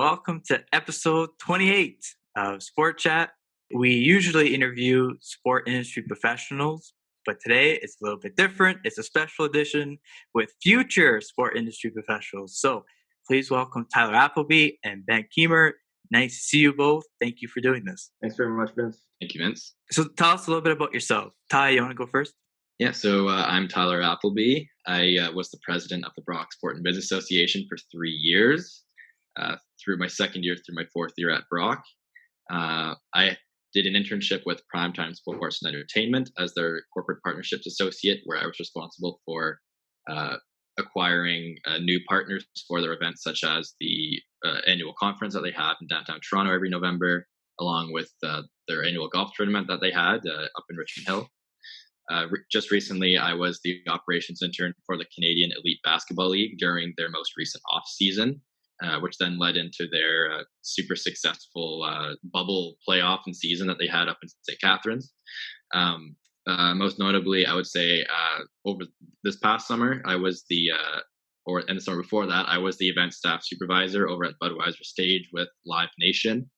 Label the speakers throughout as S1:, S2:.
S1: Welcome to episode 28 of Sport Chat. We usually interview sport industry professionals, but today it's a little bit different. It's a special edition with future sport industry professionals. So please welcome Tyler Appleby and Ben Keymer. Nice to see you both. Thank you for doing this.
S2: Thanks very much, Vince.
S3: Thank you, Vince.
S1: So tell us a little bit about yourself. Ty, you want to go first?
S3: Yeah, so I'm Tyler Appleby. I was the president of the Brock Sport and Business Association for 3 years, through my second year, through my fourth year at Brock. I did an internship with Primetime Sports and Entertainment as their corporate partnerships associate, where I was responsible for acquiring new partners for their events, such as the annual conference that they have in downtown Toronto every November, along with their annual golf tournament that they had up in Richmond Hill. Just recently, I was the operations intern for the Canadian Elite Basketball League during their most recent off season, which then led into their super successful bubble playoff and season that they had up in St. Catharines. Most notably, I would say over this past summer, I was and the summer before that, I was the event staff supervisor over at Budweiser Stage with Live Nation.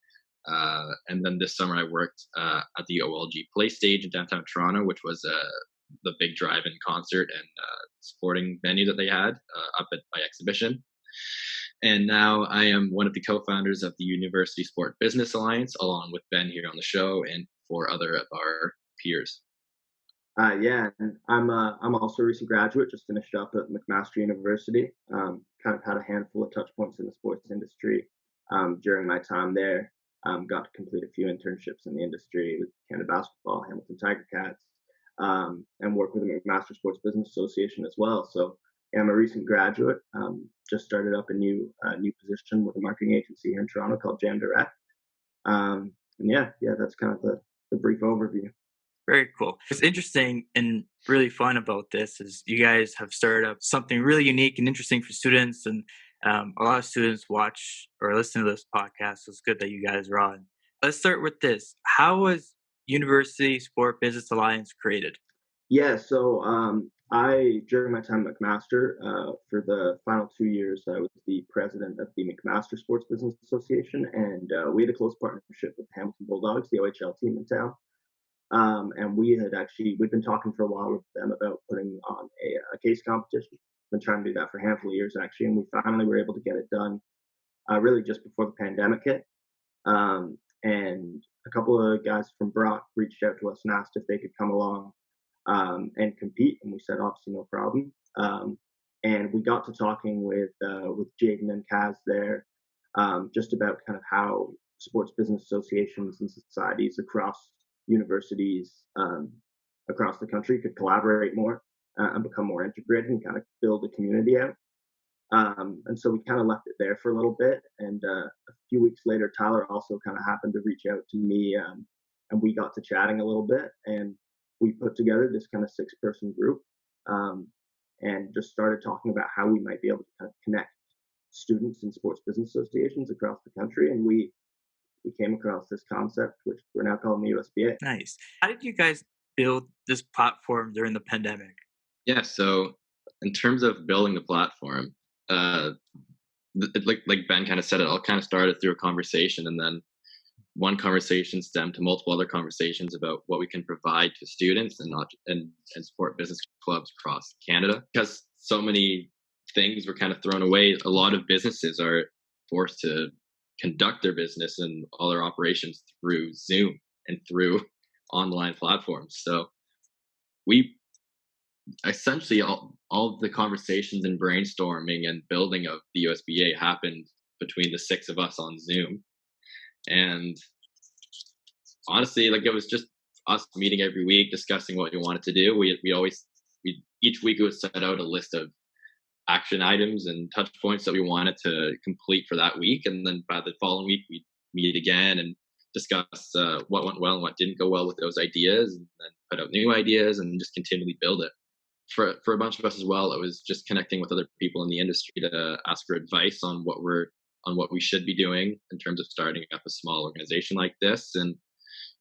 S3: And then this summer I worked at the OLG Play Stage in downtown Toronto, which was the big drive-in concert and sporting venue that they had by exhibition. And now I am one of the co-founders of the University Sport Business Alliance, along with Ben here on the show and 4 other of our peers.
S2: Yeah, and I'm also a recent graduate, just finished up at McMaster University. Kind of had a handful of touch points in the sports industry during my time there. Got to complete a few internships in the industry with Canada Basketball, Hamilton Tiger Cats, and work with the McMaster Sports Business Association as well. So yeah, I'm a recent graduate. Just started up a new position with a marketing agency here in Toronto called Jam Direct. And yeah, that's kind of the brief overview.
S1: Very cool. What's interesting and really fun about this is you guys have started up something really unique and interesting for students, and a lot of students watch or listen to this podcast, so it's good that you guys are on. Let's start with this. How was University Sport Business Alliance created?
S2: Yeah, so during my time at McMaster, for the final 2 years, I was the president of the McMaster Sports Business Association, and we had a close partnership with Hamilton Bulldogs, the OHL team in town. And we'd been talking for a while with them about putting on a case competition. Been trying to do that for a handful of years, actually, and we finally were able to get it done really just before the pandemic hit. And a couple of guys from Brock reached out to us and asked if they could come along and compete, and we said, obviously, no problem. And we got to talking with Jaden and Kaz there, just about kind of how sports business associations and societies across universities across the country could collaborate more and become more integrated and kind of build a community out. And so we kind of left it there for a little bit. And a few weeks later, Tyler also kind of happened to reach out to me, and we got to chatting a little bit. And we put together this kind of 6-person group and just started talking about how we might be able to kind of connect students in sports business associations across the country. And we came across this concept, which we're now calling the USBA.
S1: Nice. How did you guys build this platform during the pandemic?
S3: Yeah, so in terms of building the platform, like Ben kind of said, it all kind of started through a conversation, and then one conversation stemmed to multiple other conversations about what we can provide to students and support business clubs across Canada. Because so many things were kind of thrown away, a lot of businesses are forced to conduct their business and all their operations through Zoom and through online platforms. So we essentially all of the conversations and brainstorming and building of the USBA happened between the 6 of us on Zoom. And honestly, like, it was just us meeting every week, discussing what we wanted to do. We each week we would set out a list of action items and touch points that we wanted to complete for that week, and then by the following week we'd meet again and discuss what went well and what didn't go well with those ideas, and then put out new ideas and just continually build it. For a bunch of us as well, it was just connecting with other people in the industry to ask for advice on what we should be doing in terms of starting up a small organization like this, and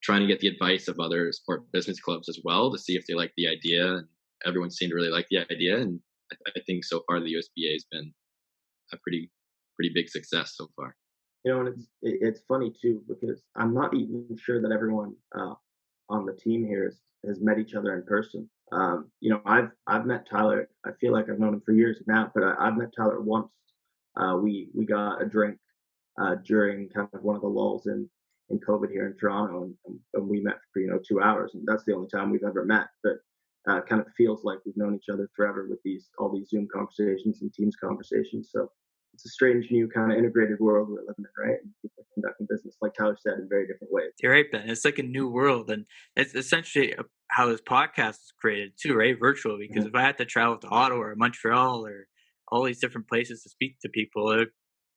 S3: trying to get the advice of other sport business clubs as well to see if they like the idea. And everyone seemed to really like the idea, and I think so far the USBA has been a pretty big success so far.
S2: And it's funny too because I'm not even sure that everyone on the team here has met each other in person. I've met Tyler. I feel like I've known him for years now, but I've met Tyler once. We got a drink during kind of one of the lulls in COVID here in Toronto, and we met for 2 hours, and that's the only time we've ever met. But kind of feels like we've known each other forever with all these Zoom conversations and Teams conversations. So it's a strange new kind of integrated world we're living in, right? And people are conducting business, like Tyler said, in very different ways.
S1: You're right, Ben. It's like a new world, and it's essentially how this podcast is created too, right? Virtual. Because
S2: Mhm.
S1: if I had to travel to Ottawa or Montreal or all these different places to speak to people, it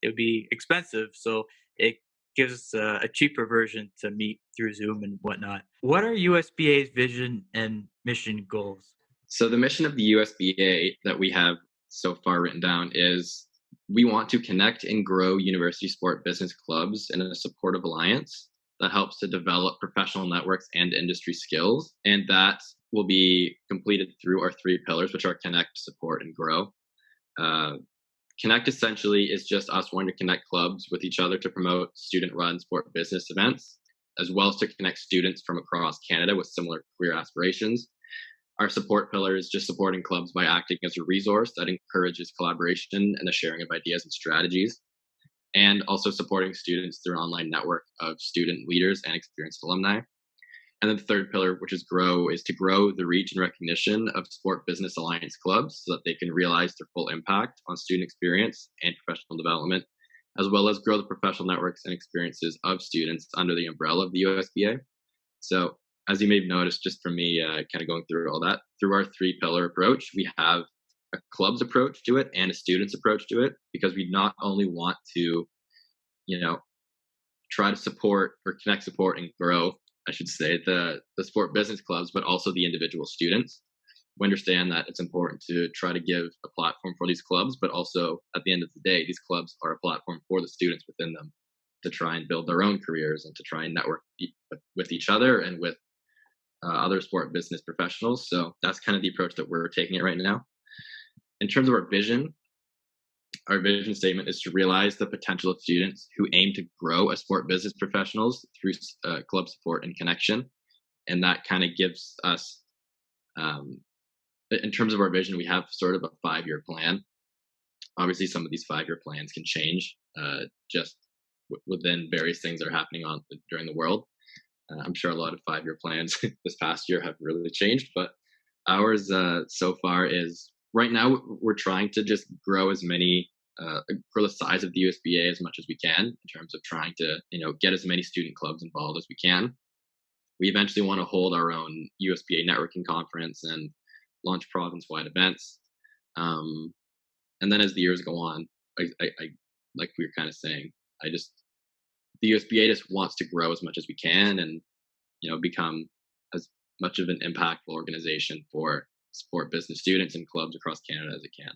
S1: would be expensive. So it gives us a cheaper version to meet through Zoom and whatnot. What are USBA's vision and mission goals?
S3: So the mission of the USBA that we have so far written down is we want to connect and grow university sport business clubs in a supportive alliance that helps to develop professional networks and industry skills. And that will be completed through our three pillars, which are connect, support, and grow. Uh, Connect essentially is just us wanting to connect clubs with each other to promote student run sport business events, as well as to connect students from across Canada with similar career aspirations. Our support pillar is just supporting clubs by acting as a resource that encourages collaboration and the sharing of ideas and strategies, and also supporting students through an online network of student leaders and experienced alumni. And then the third pillar, which is grow, is to grow the reach and recognition of Sport Business Alliance clubs so that they can realize their full impact on student experience and professional development, as well as grow the professional networks and experiences of students under the umbrella of the USBA. So, as you may have noticed, just from me kind of going through all that, through our three pillar approach, we have a club's approach to it and a student's approach to it, because we not only want to, you know, try to support or connect, support, and grow, I should say, the sport business clubs, but also the individual students. We understand that it's important to try to give a platform for these clubs, but also at the end of the day, these clubs are a platform for the students within them to try and build their own careers and to try and network with each other and with other sport business professionals. So that's kind of the approach that we're taking it right now. In terms of our vision statement is to realize the potential of students who aim to grow as sport business professionals through club support and connection. And that kind of gives us, in terms of our vision, we have sort of a 5-year plan. Obviously, some of these 5-year plans can change just within various things that are happening during the world. I'm sure a lot of 5-year plans this past year have really changed, but ours so far is right now we're trying to just grow grow the size of the USBA as much as we can in terms of trying to get as many student clubs involved as we can. We eventually want to hold our own USBA networking conference and launch province-wide events. And then as the years go on, I like we were kind of saying, the USBA just wants to grow as much as we can and become as much of an impactful organization for sport business students and clubs across Canada as it can.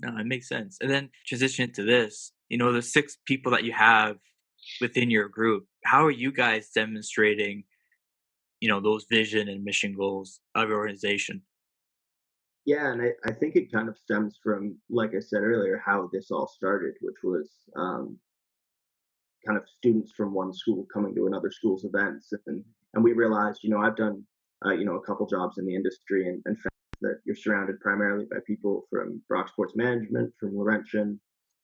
S1: No, it makes sense. And then transition into this, the 6 people that you have within your group, how are you guys demonstrating, those vision and mission goals of your organization?
S2: Yeah, and I think it kind of stems from, like I said earlier, how this all started, which was kind of students from one school coming to another school's events, and we realized, I've done a couple jobs in the industry, and found that you're surrounded primarily by people from Brock Sports Management, from Laurentian,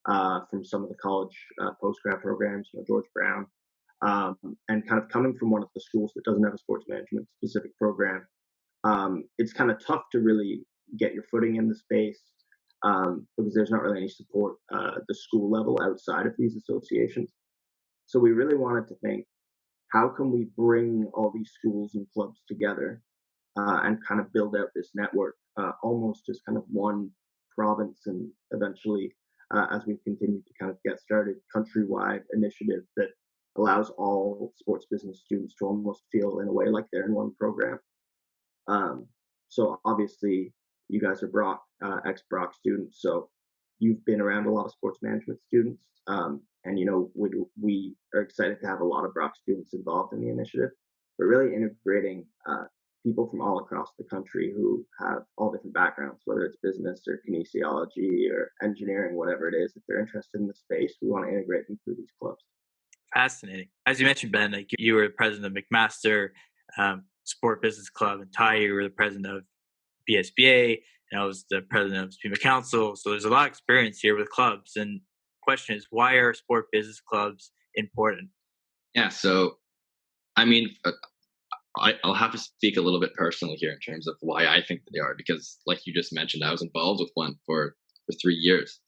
S2: from some of the college post-grad programs, George Brown, um, and kind of coming from one of the schools that doesn't have a sports management specific program. It's kind of tough to really get your footing in the space because there's not really any support at the school level outside of these associations. So we really wanted to think, how can we bring all these schools and clubs together and kind of build out this network almost as kind of one province, and eventually, as we continue to kind of get started, countrywide initiative that allows all sports business students to almost feel in a way like they're in one program. Um, so obviously, you guys are Brock, ex-Brock students, so you've been around a lot of sports management students, and we are excited to have a lot of Brock students involved in the initiative. But really integrating people from all across the country who have all different backgrounds, whether it's business or kinesiology or engineering, whatever it is, if they're interested in the space, we want to integrate them through these clubs.
S1: Fascinating. As you mentioned, Ben, like you were the president of McMaster Sport Business Club, and Ty, you were the president of BSBA, and I was the president of SPEMA Council. So there's a lot of experience here with clubs. And the question is, why are sport business clubs important?
S3: Yeah, so I mean, I'll have to speak a little bit personally here in terms of why I think that they are, because like you just mentioned, I was involved with one for 3 years.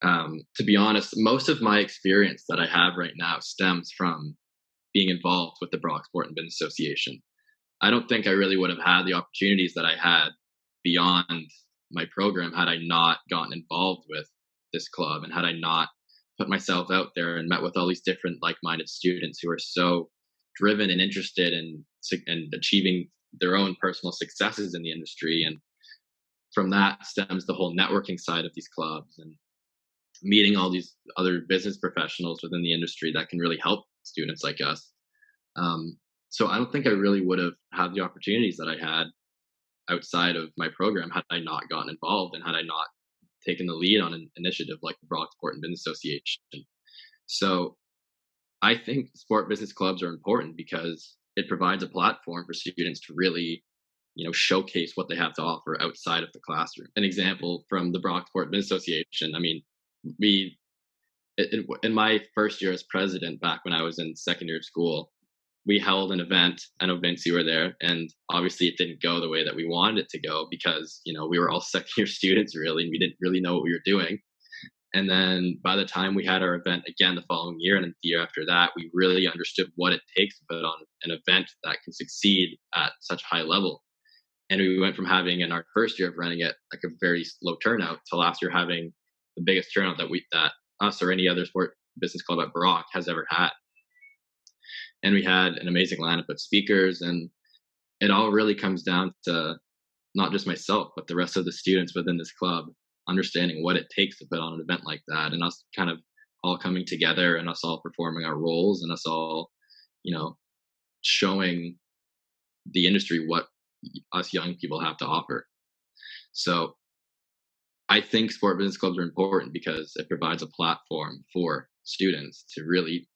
S3: To be honest, most of my experience that I have right now stems from being involved with the Brock Sport and Business Association. I don't think I really would have had the opportunities that I had beyond my program had I not gotten involved with this club and had I not put myself out there and met with all these different like-minded students who are so driven and interested in achieving their own personal successes in the industry. And from that stems the whole networking side of these clubs and meeting all these other business professionals within the industry that can really help students like us. So I don't think I really would have had the opportunities that I had outside of my program had I not gotten involved and had I not taken the lead on an initiative like the Brock Sport and Business Association. So I think sport business clubs are important because it provides a platform for students to really, showcase what they have to offer outside of the classroom. An example from the Brock Sport and Business Association. I mean, in my first year as president, back when I was in second year of school, we held an event. I know Vince, you were there, and obviously it didn't go the way that we wanted it to go because we were all second year students really, and we didn't really know what we were doing. And then by the time we had our event again the following year and the year after that, we really understood what it takes to put on an event that can succeed at such a high level. And we went from having in our first year of running it like a very low turnout to last year having the biggest turnout that us or any other sport business club at Brock has ever had. And we had an amazing lineup of speakers, and it all really comes down to not just myself, but the rest of the students within this club understanding what it takes to put on an event like that, and us kind of all coming together and us all performing our roles and us all, showing the industry what us young people have to offer. So I think sport business clubs are important because it provides a platform for students to really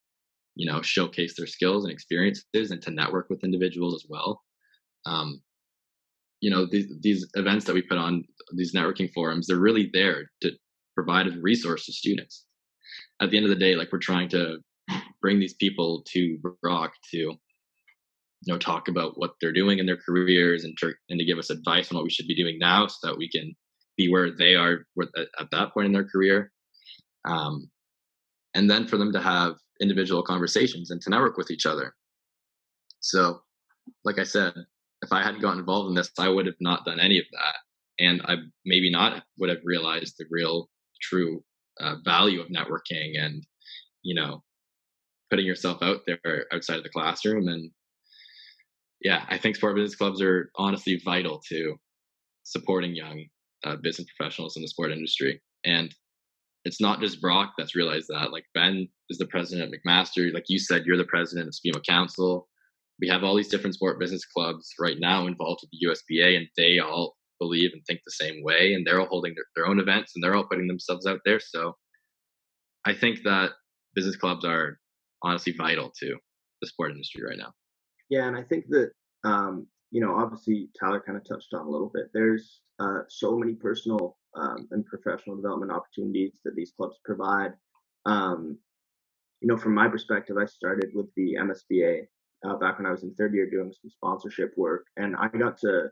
S3: showcase their skills and experiences and to network with individuals as well. These events that we put on, these networking forums, they're really there to provide a resource to students. At the end of the day, like we're trying to bring these people to Brock to, talk about what they're doing in their careers and to give us advice on what we should be doing now so that we can be where they are at that point in their career. And then for them to have individual conversations and to network with each other. So, like I said, if I hadn't gotten involved in this, I would have not done any of that. And I maybe not would have realized the real, true value of networking and, putting yourself out there outside of the classroom. And yeah, I think sport business clubs are honestly vital to supporting young business professionals in the sport industry. And it's not just Brock that's realized that. Like Ben is the president of McMaster. Like you said, you're the president of SPEMA Council. We have all these different sport business clubs right now involved with the USBA, and they all believe and think the same way. And they're all holding their own events, and they're all putting themselves out there. So I think that business clubs are honestly vital to the sport industry right now.
S2: Yeah, and I think that obviously Tyler kind of touched on a little bit. There's so many personal and professional development opportunities that these clubs provide. From my perspective, I started with the MSBA back when I was in third year doing some sponsorship work, and I got to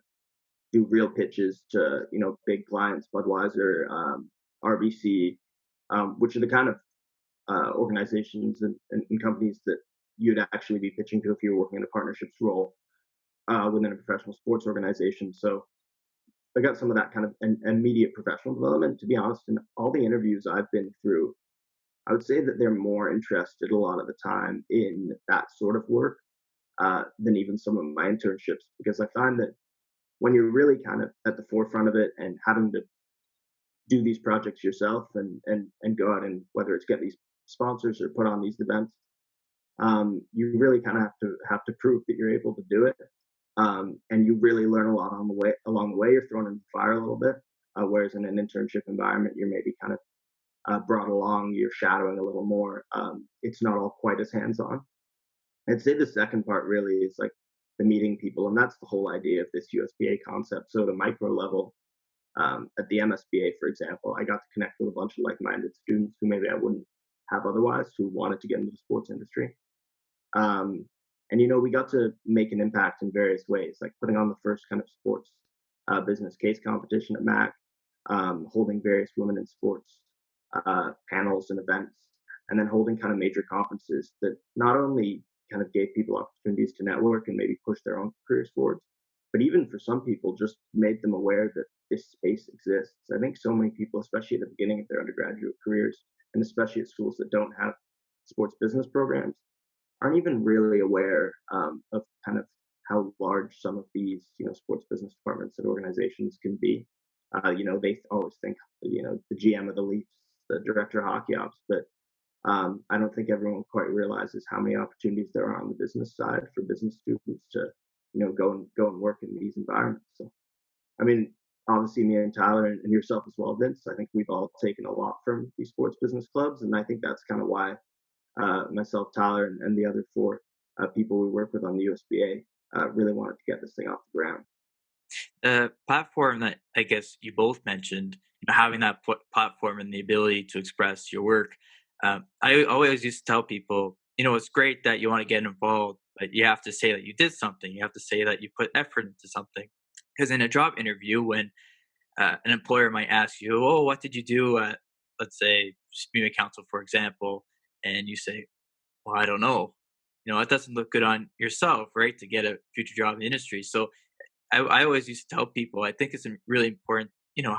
S2: do real pitches to big clients, Budweiser, RBC, which are the kind of organizations and companies that you'd actually be pitching to if you were working in a partnerships role within a professional sports organization. So I got some of that kind of immediate professional development. To be honest, in all the interviews I've been through, I would say that they're more interested a lot of the time in that sort of work than even some of my internships, because I find that when you're really kind of at the forefront of it and having to do these projects yourself and go out and whether it's get these sponsors or put on these events, you really kind of have to prove that you're able to do it. And you really learn a lot along the way. You're thrown in the fire a little bit, whereas in an internship environment, you're maybe kind of brought along, you're shadowing a little more. It's not all quite as hands-on. I'd say the second part really is like the meeting people, and that's the whole idea of this USBA concept. So the micro level, at the MSBA, for example, I got to connect with a bunch of like-minded students who maybe I wouldn't have otherwise, who wanted to get into the sports industry. Um, and we got to make an impact in various ways, like putting on the first kind of sports business case competition at MAC, holding various women in sports panels and events, and then holding kind of major conferences that not only kind of gave people opportunities to network and maybe push their own careers forward, but even for some people just made them aware that this space exists. I think so many people, especially at the beginning of their undergraduate careers, and especially at schools that don't have sports business programs, aren't even really aware of kind of how large some of these, sports business departments and organizations can be. They always think, the GM of the Leafs, the director of hockey ops, but I don't think everyone quite realizes how many opportunities there are on the business side for business students to, go and work in these environments. So, I mean, obviously, me and Tyler and yourself as well, Vince, I think we've all taken a lot from these sports business clubs, and I think that's kind of why myself, Tyler, and the other four people we work with on the USBA really wanted to get this thing off the ground.
S1: The platform that I guess you both mentioned, having that platform and the ability to express your work. I always used to tell people, it's great that you want to get involved, but you have to say that you did something. You have to say that you put effort into something. Because in a job interview, when an employer might ask you, "Oh, what did you do at, let's say, student council, for example," and you say, "Well, I don't know." It doesn't look good on yourself, right, to get a future job in the industry. So I always used to tell people, I think it's really important,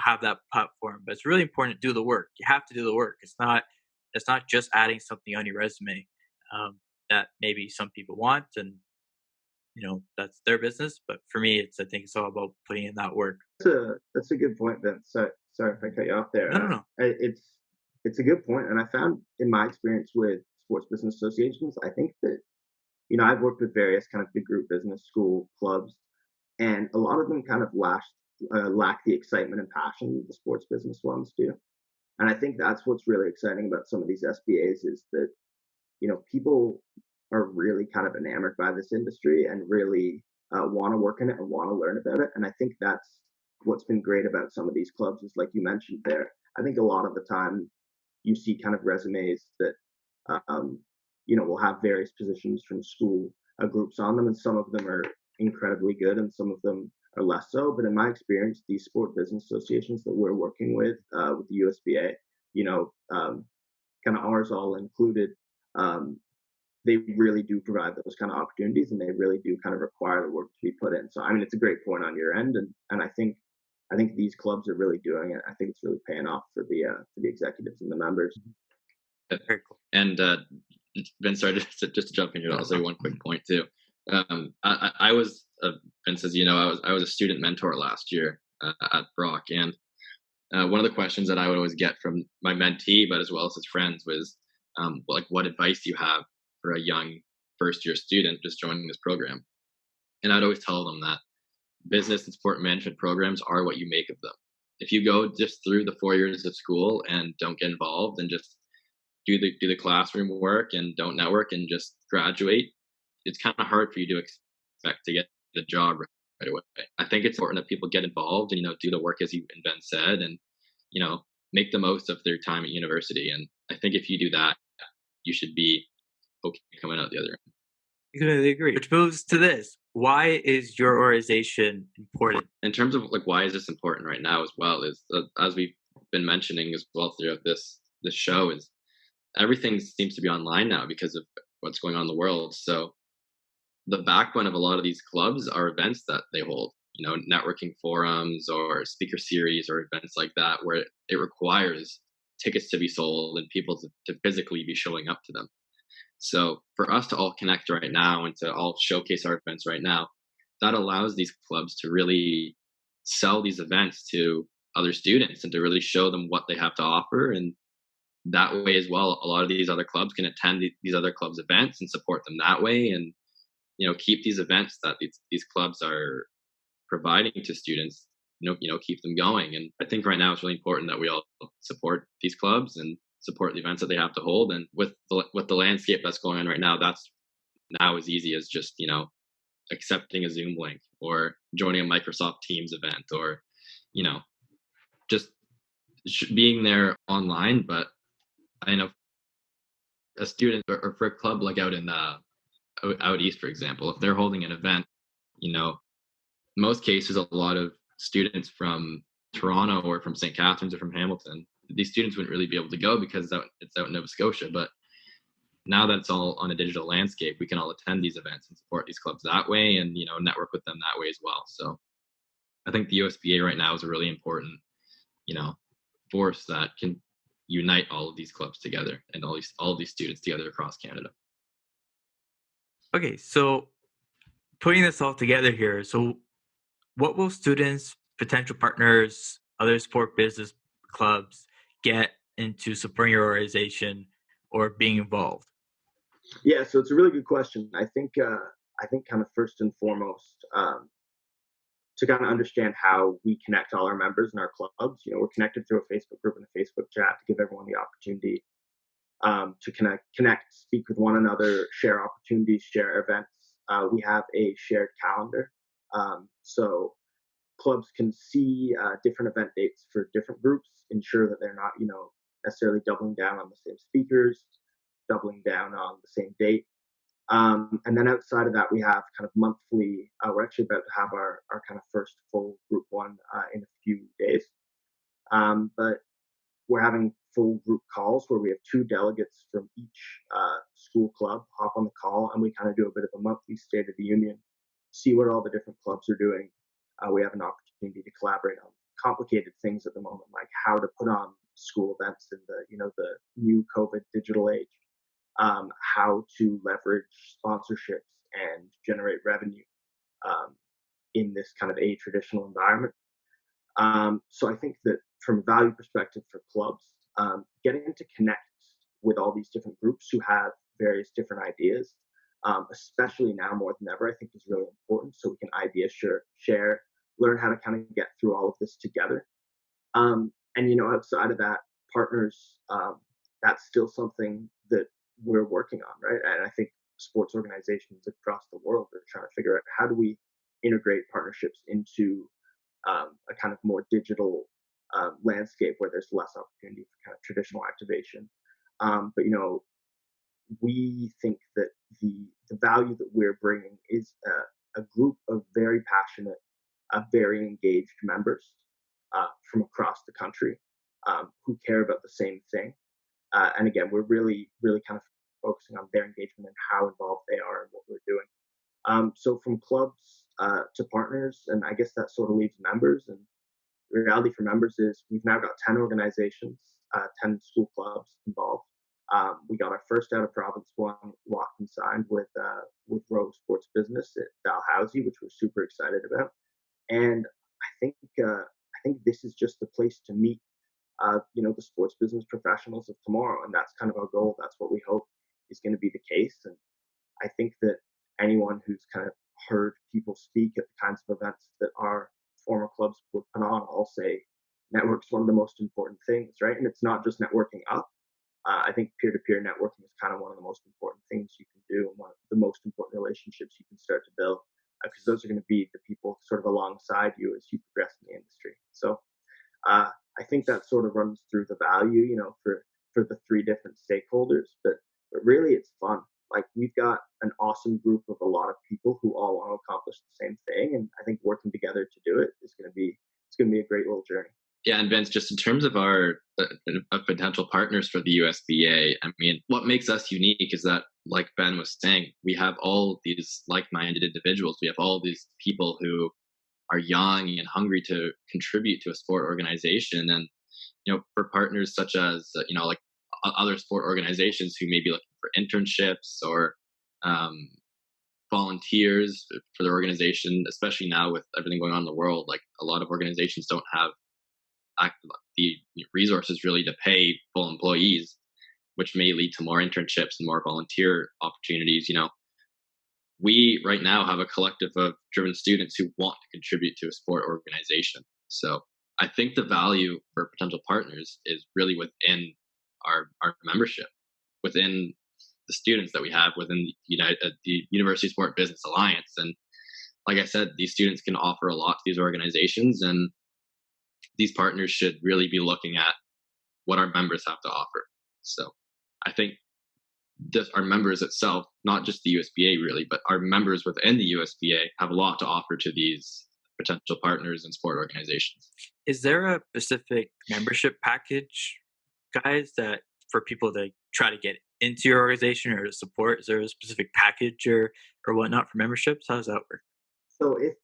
S1: have that platform, but it's really important to do the work. You have to do the work. It's not just adding something on your resume that maybe some people want, and that's their business. But for me, I think it's all about putting in that work.
S2: That's a good point, Vince. Sorry if I cut you off there.
S1: No, no, no.
S2: It's a good point, and I found in my experience with sports business associations, I think that I've worked with various kind of big group business school clubs, and a lot of them kind of lack the excitement and passion that the sports business ones do. And I think that's what's really exciting about some of these SBAs is that people are really kind of enamored by this industry and really want to work in it and want to learn about it. And I think that's what's been great about some of these clubs is like you mentioned there. I think a lot of the time you see kind of resumes that will have various positions from school groups on them, and some of them are incredibly good and some of them are less so. But in my experience, these sport business associations that we're working with the USBA, kind of ours all included, they really do provide those kind of opportunities, and they really do kind of require the work to be put in. So I mean, it's a great point on your end, and I think these clubs are really doing it. I think it's really paying off for the executives and the members.
S1: Very cool.
S3: And Vince, sorry, just to jump in here, I'll say one quick point too. I was Vince, as I was a student mentor last year at Brock, and one of the questions that I would always get from my mentee, but as well as his friends, was like, what advice do you have for a young first-year student just joining this program? And I'd always tell them that business and sport management programs are what you make of them. If you go just through the 4 years of school and don't get involved and just do the classroom work and don't network and just graduate, it's kind of hard for you to expect to get the job right away. I think it's important that people get involved and do the work as you and Ben said, and make the most of their time at university. And I think if you do that, you should be okay coming out the other end.
S1: I completely agree. Which moves to this: why is your organization important?
S3: In terms of like why is this important right now as well, is as we've been mentioning as well throughout this show, is everything seems to be online now because of what's going on in the world. So the backbone of a lot of these clubs are events that they hold, networking forums or speaker series or events like that, where it requires tickets to be sold and people to physically be showing up to them. So for us to all connect right now and to all showcase our events right now, that allows these clubs to really sell these events to other students and to really show them what they have to offer. And that way as well, a lot of these other clubs can attend these other clubs' events and support them that way, and keep these events that these clubs are providing to students keep them going. And I think right now it's really important that we all support these clubs and support the events that they have to hold. And with the landscape that's going on right now, that's now as easy as just accepting a Zoom link or joining a Microsoft Teams event, or just being there online. But I know a student or for a club like out in out east, for example, if they're holding an event, most cases a lot of students from Toronto or from St. Catharines or from Hamilton, these students wouldn't really be able to go because it's out in Nova Scotia. But now that it's all on a digital landscape, we can all attend these events and support these clubs that way, and network with them that way as well. So I think the USBA right now is a really important force that can unite all of these clubs together and all of these students together across Canada.
S1: Okay, so putting this all together here, so what will students, potential partners, other sport business clubs get into supporting your organization or being involved?
S2: Yeah, so it's a really good question. I think kind of first and foremost, to kind of understand how we connect all our members and our clubs. We're connected through a Facebook group and a Facebook chat to give everyone the opportunity to connect, speak with one another, share opportunities, share events. We have a shared calendar, so clubs can see different event dates for different groups, ensure that they're not, necessarily doubling down on the same speakers, doubling down on the same date. And then outside of that, we have kind of monthly. We're actually about to have our kind of first full group one in a few days. But we're having full group calls where we have two delegates from each school club hop on the call, and we kind of do a bit of a monthly State of the Union, see what all the different clubs are doing. We have an opportunity to collaborate on complicated things at the moment, like how to put on school events in the new COVID digital age, how to leverage sponsorships and generate revenue in this kind of a traditional environment. So I think that from a value perspective for clubs, getting to connect with all these different groups who have various different ideas, especially now more than ever, I think is really important. So we can idea share, learn how to kind of get through all of this together. And outside of that, partners, that's still something that we're working on, right? And I think sports organizations across the world are trying to figure out how do we integrate partnerships into a kind of more digital landscape where there's less opportunity for kind of traditional activation. But we think that the value that we're bringing is a group of very passionate, very engaged members from across the country who care about the same thing. And again, we're really, really kind of focusing on their engagement and how involved they are in what we're doing. So from clubs to partners, and I guess that sort of leaves members. And the reality for members is we've now got 10 organizations, 10 school clubs involved. We got our first out of province one locked and signed with Rowe Sports Business at Dalhousie, which we're super excited about. And I think this is just the place to meet, the sports business professionals of tomorrow, and that's kind of our goal. That's what we hope is going to be the case. And I think that anyone who's kind of heard people speak at the kinds of events that our former clubs would put on all say network's one of the most important things, right? And it's not just networking up. I think peer-to-peer networking is kind of one of the most important things you can do, and one of the most important relationships you can start to build, because those are going to be the people sort of alongside you as you progress in the industry. So I think that sort of runs through the value, for the three different stakeholders. But really, it's fun. Like, we've got an awesome group of a lot of people who all want to accomplish the same thing, and I think working together to do it is going to be a great little journey.
S3: Yeah, and Vince, just in terms of our of potential partners for the USBA, I mean, what makes us unique is that, like Ben was saying, we have all these like-minded individuals. We have all these people who are young and hungry to contribute to a sport organization. And for partners such as like other sport organizations who may be looking for internships or volunteers for their organization, especially now with everything going on in the world, like a lot of organizations don't have the resources really to pay full employees, which may lead to more internships and more volunteer opportunities. We right now have a collective of driven students who want to contribute to a sport organization. So I think the value for potential partners is really within our membership, within the students that we have within the University Sport Business Alliance. And like I said, these students can offer a lot to these organizations, and these partners should really be looking at what our members have to offer. So I think just our members itself, not just the USBA really, but our members within the USBA have a lot to offer to these potential partners and sport organizations.
S1: Is there a specific membership package, guys, that for people to try to get into your organization or to support? Is there a specific package or whatnot for memberships? How does that work?
S2: So if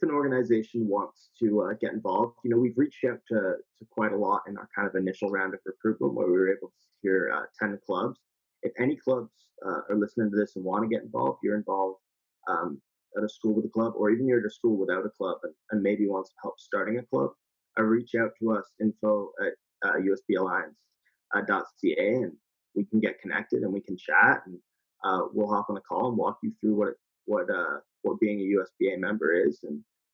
S2: an organization wants to get involved, we've reached out to quite a lot in our kind of initial round of recruitment where we were able to secure 10 clubs. If any clubs are listening to this and want to get involved, you're involved at a school with a club, or even you're at a school without a club and maybe wants help starting a club, reach out to us, info at usballiance.ca, and we can get connected and we can chat, and we'll hop on a call and walk you through what being a USBA member is,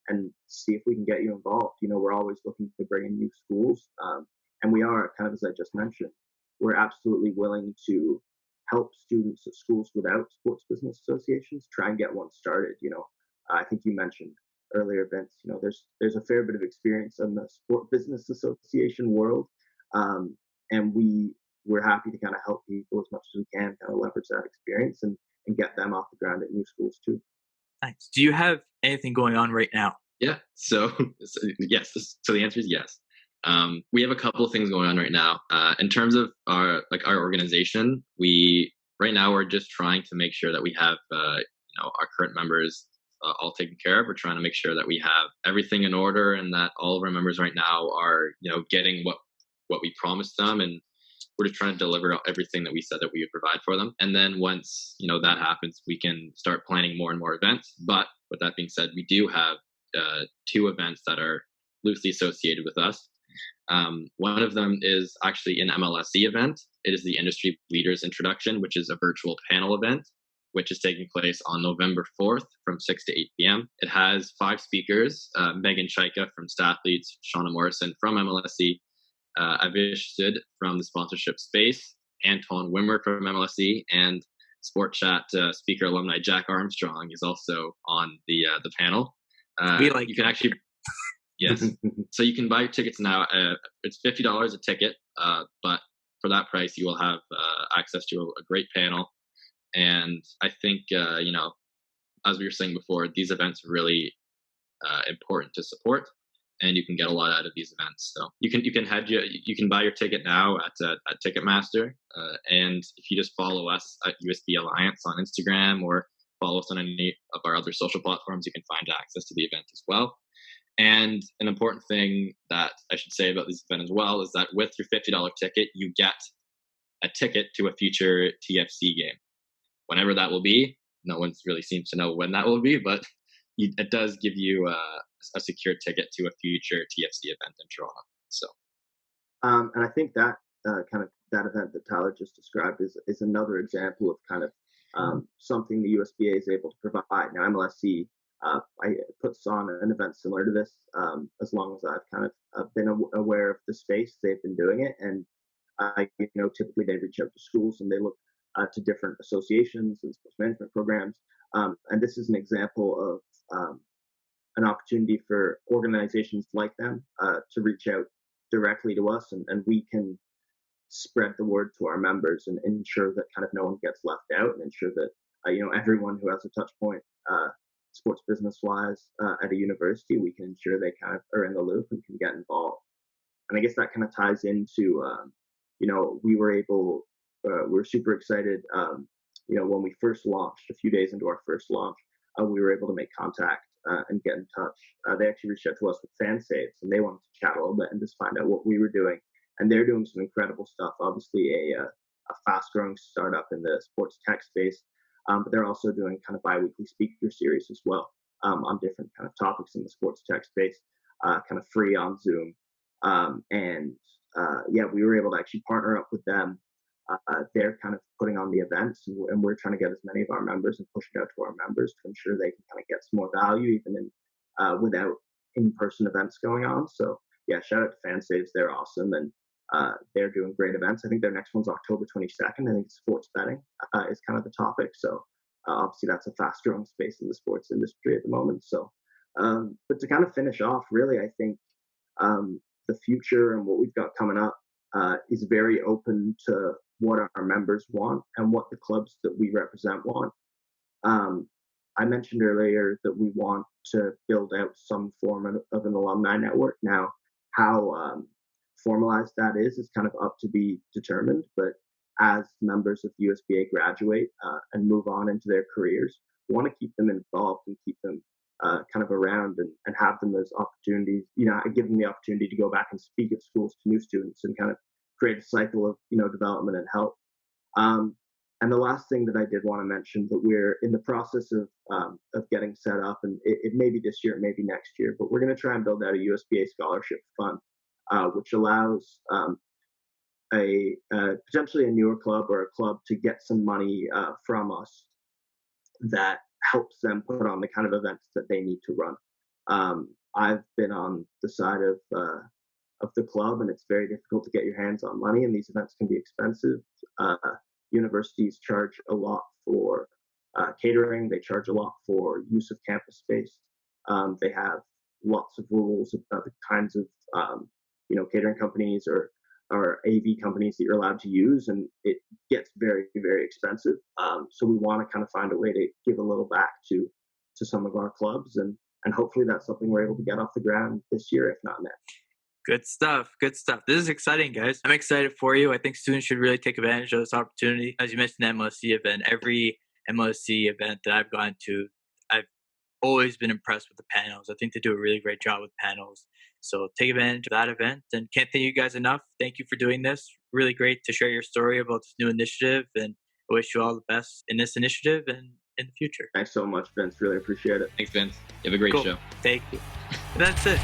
S2: and see if we can get you involved. We're always looking to bring in new schools, and we are, kind of as I just mentioned, we're absolutely willing to help students at schools without sports business associations try and get one started. I think you mentioned earlier, Vince. There's a fair bit of experience in the sport business association world, and we're happy to kind of help people as much as we can, kind of leverage that experience and get them off the ground at new schools too.
S1: Nice. Do you have anything going on right now?
S3: Yeah. So yes. So the answer is yes. We have a couple of things going on right now. In terms of our organization, right now we're just trying to make sure that we have our current members all taken care of. We're trying to make sure that we have everything in order and that all of our members right now are getting what we promised them, and we're just trying to deliver everything that we said that we would provide for them. And then once that happens, we can start planning more and more events. But with that being said, we do have 2 events that are loosely associated with us. One of them is actually an MLSE event. It is the Industry Leaders Introduction, which is a virtual panel event, which is taking place on November 4th from 6 to 8 p.m. It has 5 speakers, Megan Chaika from Stathletes, Shauna Morrison from MLSE, Avish Sid from the sponsorship space, Anton Wimmer from MLSE, and Sport Chat speaker alumni Jack Armstrong is also on the panel. You can actually, yes. So you can buy tickets now. It's $50 a ticket, but for that price, you will have access to a great panel. And I think as we were saying before, these events are really important to support, and you can get a lot out of these events. So you can buy your ticket now at Ticketmaster, and if you just follow us at USB Alliance on Instagram or follow us on any of our other social platforms, you can find access to the event as well. And an important thing that I should say about this event as well is that with your $50 ticket, you get a ticket to a future TFC game. Whenever that will be, no one really seems to know when that will be, but it does give you a secure ticket to a future TFC event in Toronto. So,
S2: and I think that that event that Tyler just described is another example of kind of something the USBA is able to provide. Now, MLSE puts on an event similar to this as long as I've kind of been aware of the space. They've been doing it, and typically they reach out to schools and they look to different associations and sports management programs. And this is an example of an opportunity for organizations like them to reach out directly to us, and we can spread the word to our members and ensure that kind of no one gets left out, and ensure that everyone who has a touch point sports business wise at a university, we can ensure they kind of are in the loop and can get involved. And I guess that kind of ties into we were super excited when we first launched, a few days into our first launch, we were able to make contact and get in touch. They actually reached out to us with fan saves, and they wanted to chat a little bit and just find out what we were doing. And they're doing some incredible stuff. Obviously, a fast-growing startup in the sports tech space, but they're also doing kind of bi-weekly speaker series as well on different kind of topics in the sports tech space, kind of free on Zoom. We were able to actually partner up with them. They're kind of putting on the events, and we're trying to get as many of our members and push it out to our members to ensure they can kind of get some more value, even in without in-person events going on. So yeah, shout out to FanSaves. They're awesome. And they're doing great events. I think their next one's October 22nd. I think sports betting is kind of the topic. So obviously that's a fast growing space in the sports industry at the moment. So, but to kind of finish off, really, I think the future and what we've got coming up is very open to what our members want and what the clubs that we represent want. I mentioned earlier that we want to build out some form of an alumni network. Now, how formalized that is kind of up to be determined. But as members of USBA graduate and move on into their careers, we want to keep them involved and keep them kind of around and have them as opportunities, give them the opportunity to go back and speak at schools to new students and kind of create a cycle of, development and help. And the last thing that I did want to mention, that we're in the process of getting set up, and it may be this year, it may be next year, but we're going to try and build out a USBA scholarship fund, which allows potentially a newer club or a club to get some money from us that helps them put on the kind of events that they need to run. I've been on the side of the club, and it's very difficult to get your hands on money, and these events can be expensive. Universities charge a lot for catering. They charge a lot for use of campus space. They have lots of rules about the kinds of catering companies or AV companies that you're allowed to use, and it gets very, very expensive. So we want to kind of find a way to give a little back to some of our clubs, and hopefully that's something we're able to get off the ground this year, if not next.
S1: Good stuff. Good stuff. This is exciting, guys. I'm excited for you. I think students should really take advantage of this opportunity. As you mentioned, the MLSE event, every MLSE event that I've gone to, I've always been impressed with the panels. I think they do a really great job with panels. So take advantage of that event, and can't thank you guys enough. Thank you for doing this. Really great to share your story about this new initiative, and I wish you all the best in this initiative and in the future.
S2: Thanks so much, Vince. Really appreciate it.
S3: Thanks, Vince. You have a great show.
S1: Thank you. That's it.